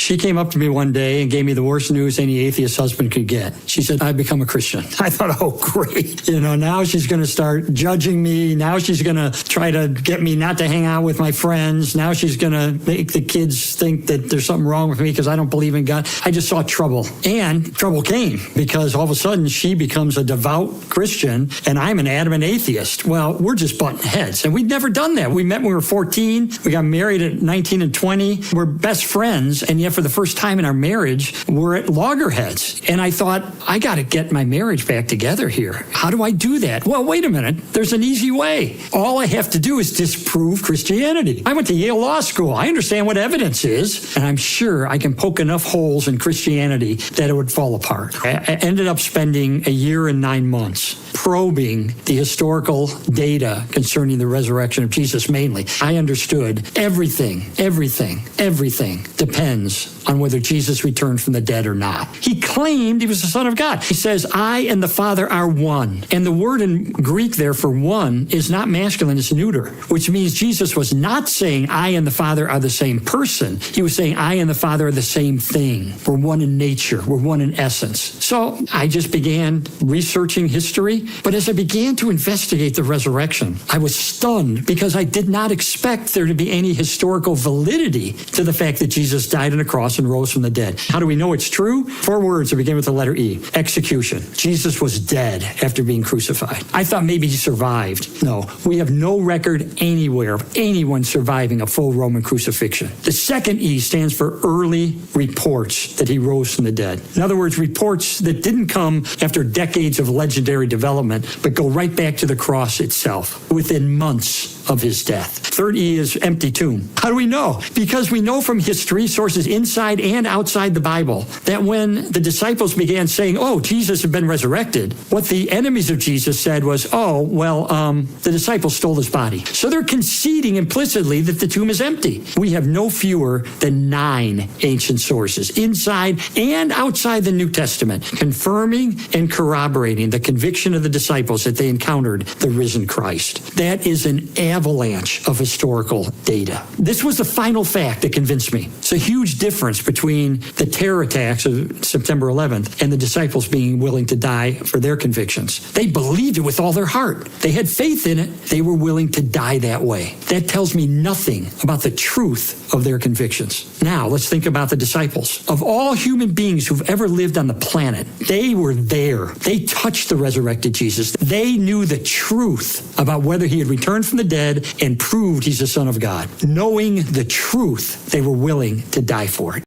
She came up to me one day and gave me the worst news any atheist husband could get. She said, I've become a Christian. I thought, oh, great. Now she's going to start judging me. Now she's going to try to get me not to hang out with my friends. Now she's going to make the kids think that there's something wrong with me because I don't believe in God. I just saw trouble. And trouble came because all of a sudden she becomes a devout Christian and I'm an adamant atheist. Well, we're just butting heads. And we'd never done that. We met when we were 14. We got married at 19 and 20. We're best friends. And yet for the first time in our marriage, we're at loggerheads. And I thought, I got to get my marriage back together here. How do I do that? Well, wait a minute. There's an easy way. All I have to do is disprove Christianity. I went to Yale Law School. I understand what evidence is. And I'm sure I can poke enough holes in Christianity that it would fall apart. I ended up spending a year and 9 months probing the historical data concerning the resurrection of Jesus mainly. I understood everything depends on whether Jesus returned from the dead or not. He claimed he was the Son of God. He says, I and the Father are one. And the word in Greek there for one is not masculine, it's neuter, which means Jesus was not saying I and the Father are the same person. He was saying I and the Father are the same thing. We're one in nature. We're one in essence. So I just began researching history. But as I began to investigate the resurrection, I was stunned because I did not expect there to be any historical validity to the fact that Jesus died on a cross and rose from the dead. How do we know it's true? 4 words that begin with the letter E. Execution. Jesus was dead after being crucified. I thought maybe he survived. No, we have no record anywhere of anyone surviving a full Roman crucifixion. The second E stands for early reports that he rose from the dead. In other words, reports that didn't come after decades of legendary development, but go right back to the cross itself within months of his death. Third E is empty tomb. How do we know? Because we know from history, sources inside and outside the Bible, that when the disciples began saying, oh, Jesus had been resurrected, what the enemies of Jesus said was, the disciples stole his body. So they're conceding implicitly that the tomb is empty. We have no fewer than 9 ancient sources inside and outside the New Testament, confirming and corroborating the conviction of the disciples that they encountered the risen Christ. That is an avalanche of historical data. This was the final fact that convinced me. It's a huge difference between the terror attacks of September 11th and the disciples being willing to die for their convictions. They believed it with all their heart. They had faith in it. They were willing to die that way. That tells me nothing about the truth of their convictions. Now, let's think about the disciples. Of all human beings who've ever lived on the planet, they were there. They touched the resurrected Jesus. They knew the truth about whether he had returned from the dead and proved he's the Son of God. Knowing the truth, they were willing to die for it.